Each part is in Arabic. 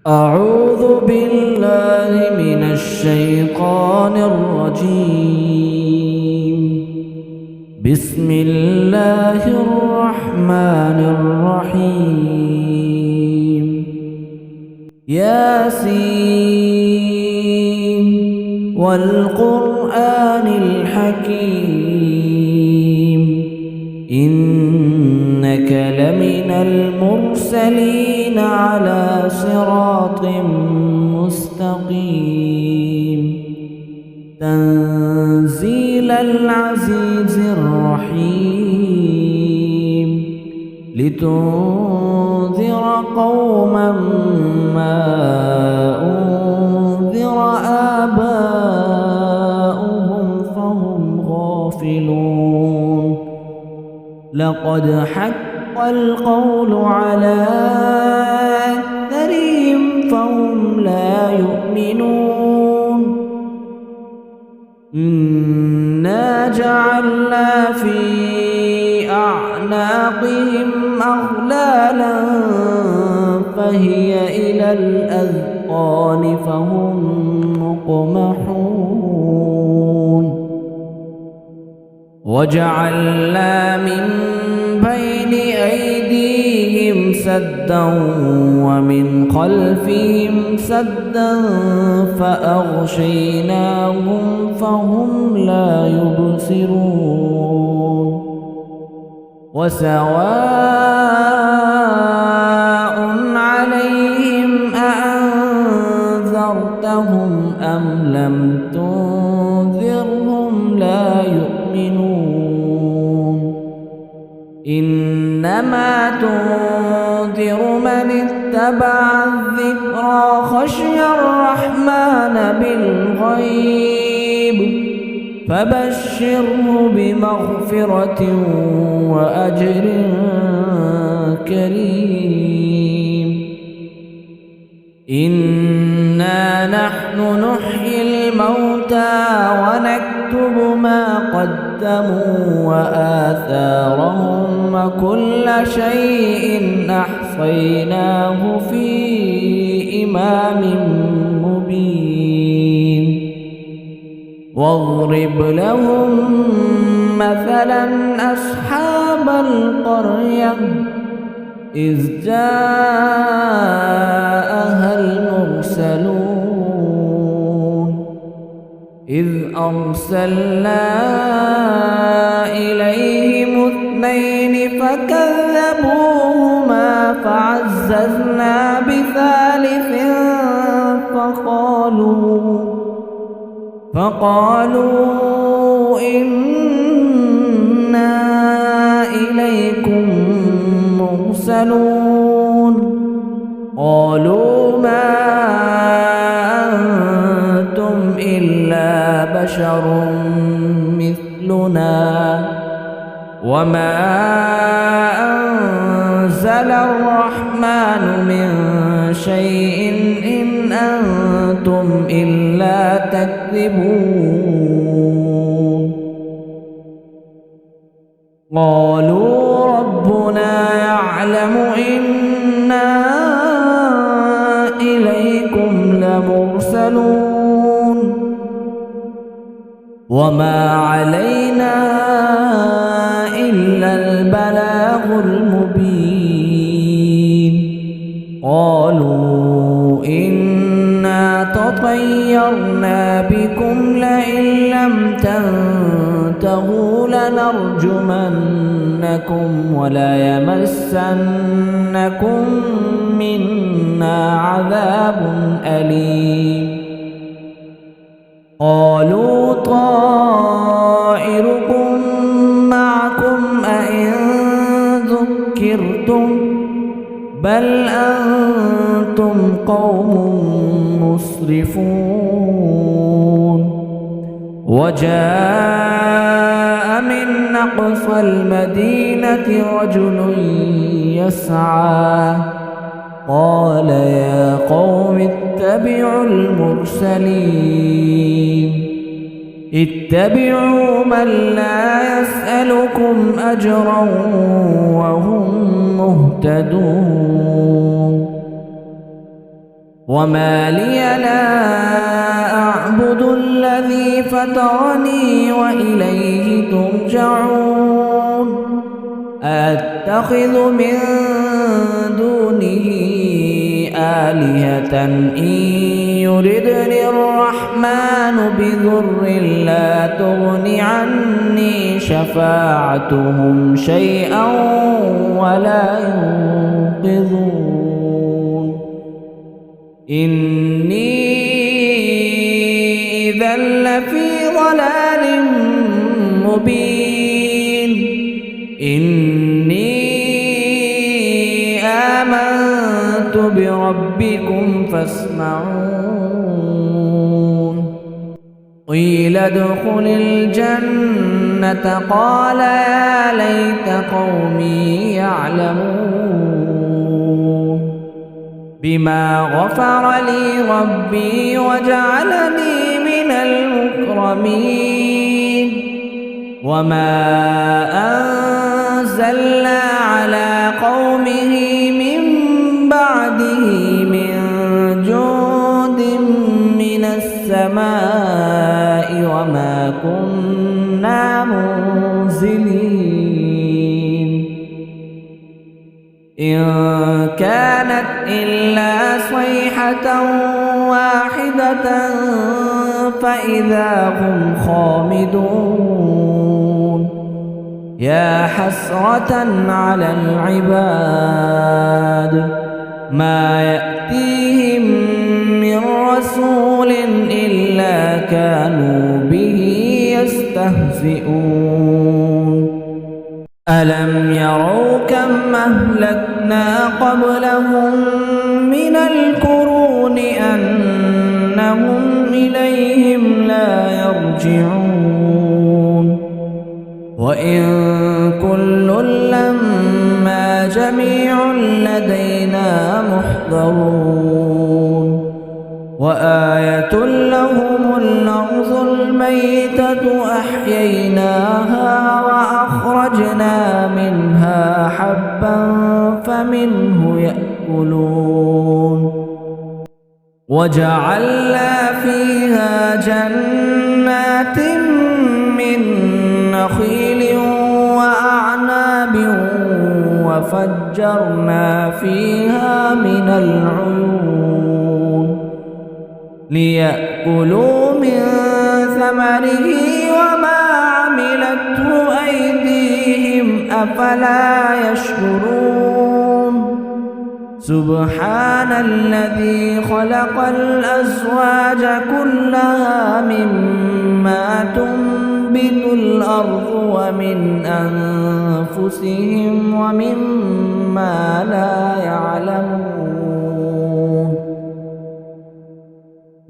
أعوذ بالله من الشيطان الرجيم. بسم الله الرحمن الرحيم. ياسين والقرآن الحكيم إنك لمن المرسلين على صراط مستقيم تنزيل العزيز الرحيم لتنذر قوما ما أنذر آباؤهم فهم غافلون. لقد حق القول على أكثرهم فهم لا يؤمنون. إنا جعلنا في أعناقهم أغلالا فهي إلى الأذقان فهم مقمحون. وجعلنا من بين أيديهم سدا ومن خلفهم سدا فأغشيناهم فهم لا يبصرون. وسواء عليهم أأنذرتهم أم لم تنذرهم لا يؤمنون. إنما تنذر من اتبع الذكرى خشي الرحمن بالغيب فبشره بمغفرة وأجر كريم. إنا نحن نحيي الموتى ونكتب ما قدموا وآثارهم وكل شيء أحصيناه في إمام مبين. واضرب لهم مثلا أصحاب القرية إذ جاءها المرسلون إذ أرسلنا إليهم اثنين فكذبوهما فعززنا بثالث فقالوا إنا إليكم مرسلون. قالوا ما أنتم إلا بشر مثلنا وما أنزل الرحمن من شيء إن أنتم إلا تكذبون. قالوا ربنا يعلم إنا إليكم لمرسلون وما علينا إلا البلاغ المبين. قالوا إنا تطيرنا بكم لئن لم تنتهوا لنرجمنكم وليمسنكم منا عذاب أليم. قالوا طائركم معكم أئن ذكرتم بل أنتم قوم مسرفون. وجاء من أقصى المدينة رجل يسعى قال يا قوم اتبعوا المرسلين اتبعوا من لا يسألكم أجرا وهم مهتدون وما لي لا أعبد الذي فطرني وإليه ترجعون أتخذ من دونه آلهة إن يردني الرحمن بضر لا تغن عني شفاعتهم شيئا ولا ينقذون إني إذا لفي ضلال مبين إني آمنت بربكم فاسمعون قيل ادخل الجنة قال يا ليت قومي يعلمون بما غفر لي ربي وجعلني من المكرمين وما أنزلنا على قومه من بعده من جند من السماء وما كنا منزلين إن كانت إلا صيحة واحدة فإذا هم خامدون يا حسرة على العباد ما يأتيهم من رسول إلا كانوا به يستهزئون ألم يروا كم أهلكنا قبلهم من القرون أنهم إليهم لا يرجعون وإن كل لما جميع لدينا محضرون وآية لهم الأرض الميتة أحييناها وأخرجنا منها حبا فمنه يأكلون وجعلنا فيها جنات من نخيل وأعناب وفجرنا فيها من العيون ليأكلوا من ثمره وما عملته أيديهم أفلا يشكرون سبحان الذي خلق الأزواج كلها مما تنبت الأرض ومن أنفسهم ومما لا يعلمون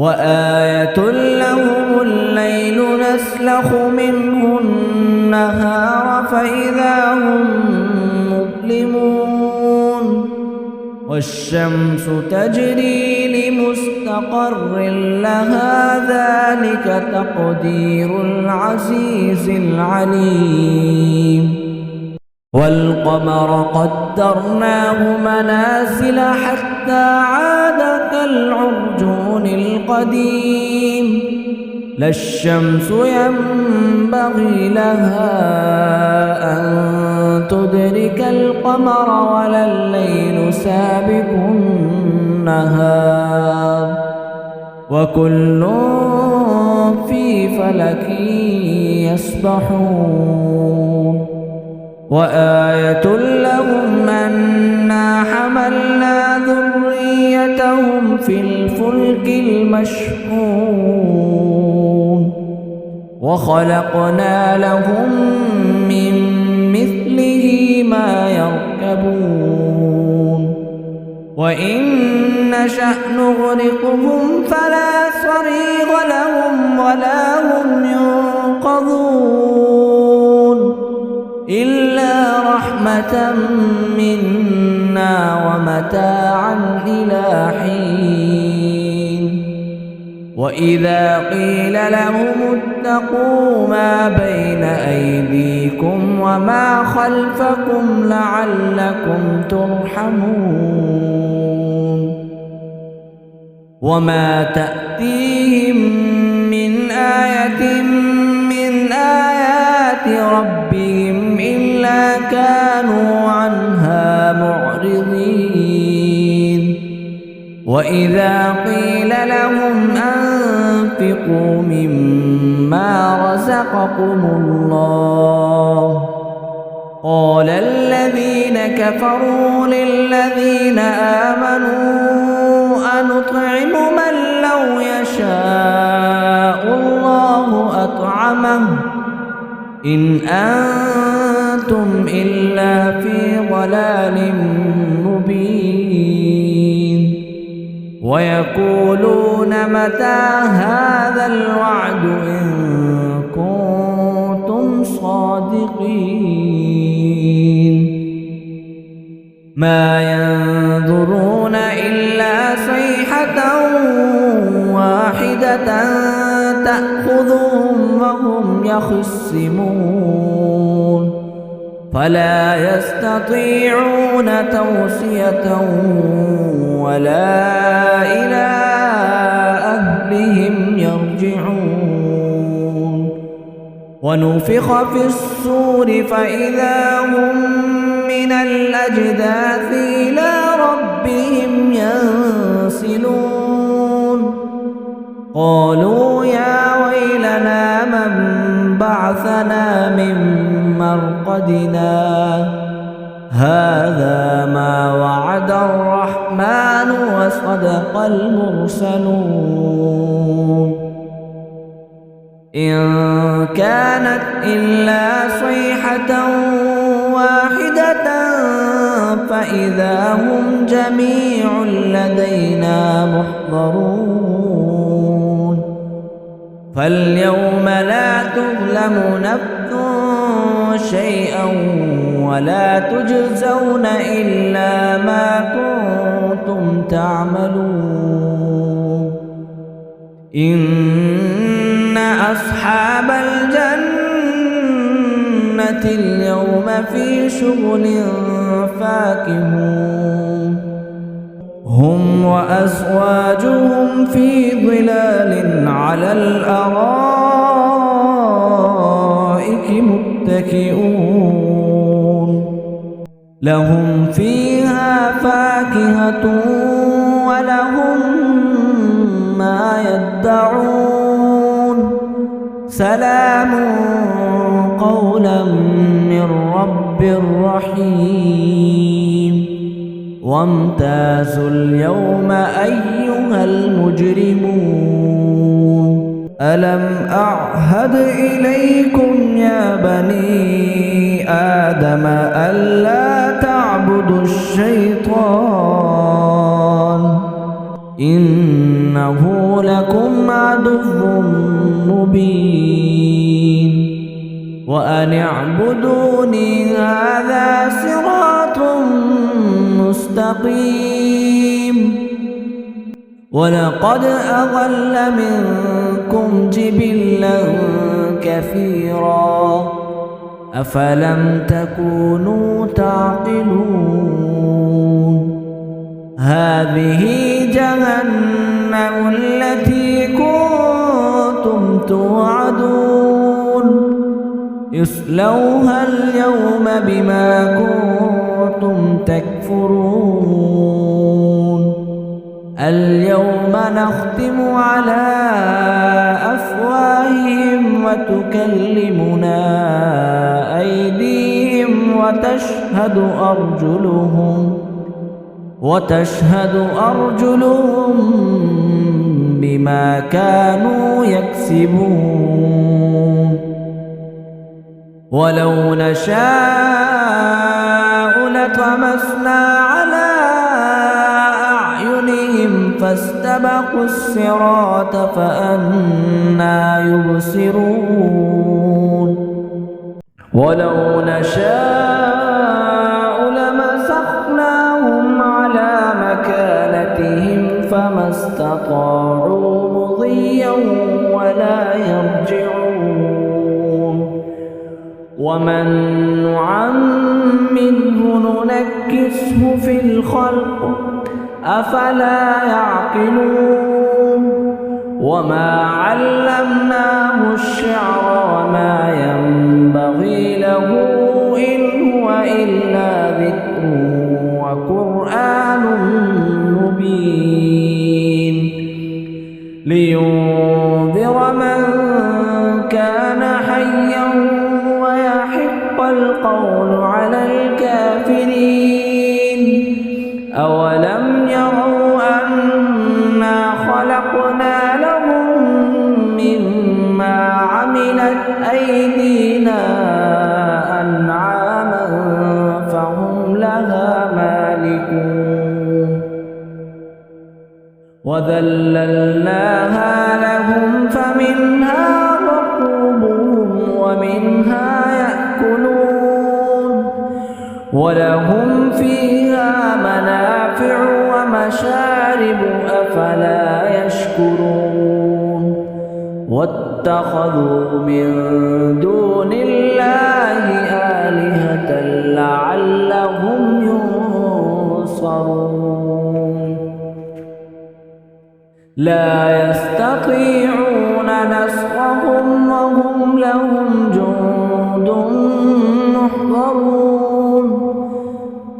وآية لهم الليل نسلخ منه النهار فإذا هم مظلمون والشمس تجري لمستقر لها ذلك تقدير العزيز العليم والقمر قدرناه منازل حتى عاد كالعرجون القديم لا الشمس ينبغي لها أن تدرك القمر ولا الليل سابق النهار وكل في فلك يسبحون وآية لهم أنا حملنا ذريتهم في الفلك المشحون وخلقنا لهم من مثله ما يركبون وإن نشأ نغرقهم فلا صريخ لهم ولا هم ينقذون إلا رحمة منا ومتاعا إلى حين وإذا قيل لهم اتقوا ما بين أيديكم وما خلفكم لعلكم ترحمون وما تأتيهم من آية من آيات ربهم إلا كانوا عنها معرضين وإذا قيل لهم أنفقوا مما رزقكم الله قال الذين كفروا للذين آمنوا أنطعم من لو يشاء الله أطعمه إن أنتم إلا في ضلال مبين ويقولون متى هذا الوعد إن كنتم صادقين ما ينظرون إلا صيحة واحدة تأخذهم وهم يخصمون فلا يستطيعون توصية ولا إلى أهلهم يرجعون ونفخ في الصور فإذا هم من الأجداث إلى ربهم ينسلون قالوا يا ويلنا من بعثنا من مرقدنا هذا ما وعد الرحمن وصدق المرسلون إن كانت إلا صيحة واحدة فإذا هم جميع لدينا محضرون فاليوم لا تظلم نفس شيئا ولا تجزون إلا ما كنتم تعملون إن أصحاب الجنة اليوم في شغل فاكهون هم وأزواجهم في ظلال على الأرائك متكئون لهم فيها فاكهة ولهم ما يدعون سلام قولا من رب رحيم وامتازوا اليوم أيها المجرمون ألم أعهد إليكم يا بني آدم ألا تعبدوا الشيطان إنه لكم عدو مبين وأن اعبدوني هذا صراط مستقيم ولقد أضل منكم جبلا كثيرا أفلم تكونوا تعقلون هذه جهنم التي كنتم توعدون اصلوها اليوم بما كنتم تكفرون اليوم نختم على أفواههم وتكلمنا أيديهم وتشهد أرجلهم بما كانوا يكسبون ولو نشاء لطمسنا على أعينهم فاستبقوا الصراط فأنى يبصرون ولو نشاء لمسخناهم على مكانتهم فما استطاعوا مضيا ولا يرجعون ومن نعمره ننكسه في الخلق أفلا يعقلون وما علمناه الشعر وما ينبغي له إن هو إلا ذكر وقرآن مبين لينذر من كان حيا ويحق القول على الكافرين أولم يروا أنا خلقنا لهم مما عملت أيدينا أنعاما فهم لها مالكون وذللناها لهم فمنها ركوبهم ومنها يأكلون ولهم فيها منافع ومشارب أفلا يشكرون واتخذوا من دون الله آلهة لعلهم ينصرون لا يستطيعون نصرهم وهم لهم جند محضرون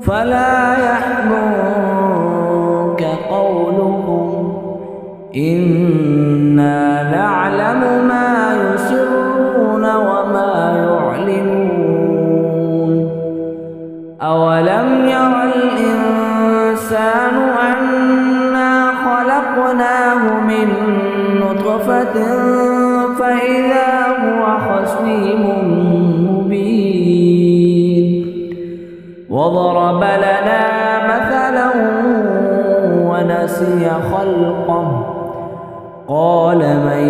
فلا يحزنك قولهم إنا نعلم ما يسرون وما يعلنون أولم ير الإنسان أنا خلقناه من نطفة فإذا هو خصيم مبين وضرب لنا مثلا ونسي خلقه قال من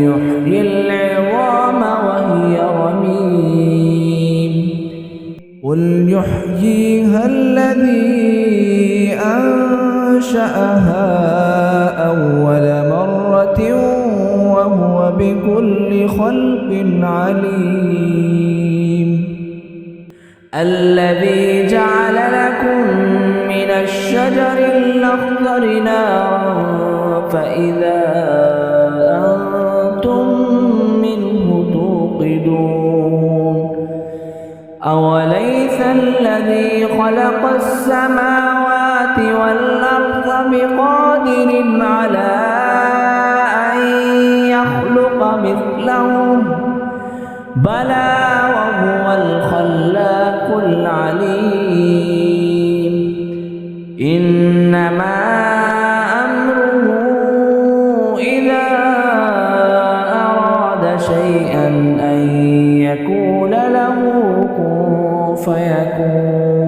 يحيي العظام وهي رميم قل يحييها الذي أنشأها أول مرة وهو بكل خلق عليم الذي جعل لكم من الشجر الأخضر نارا فإذا أنتم منه توقدون أوليس الذي خلق السماوات والأرض بقادر على أن يخلق مثلهم بلى وهو الخلاق العليم إنما أمره إذا أراد شيئا أن يقول له كن فيكون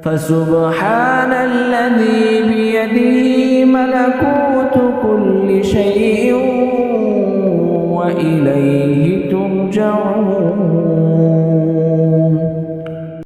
فسبحان الذي بيده ملكوت كل شيء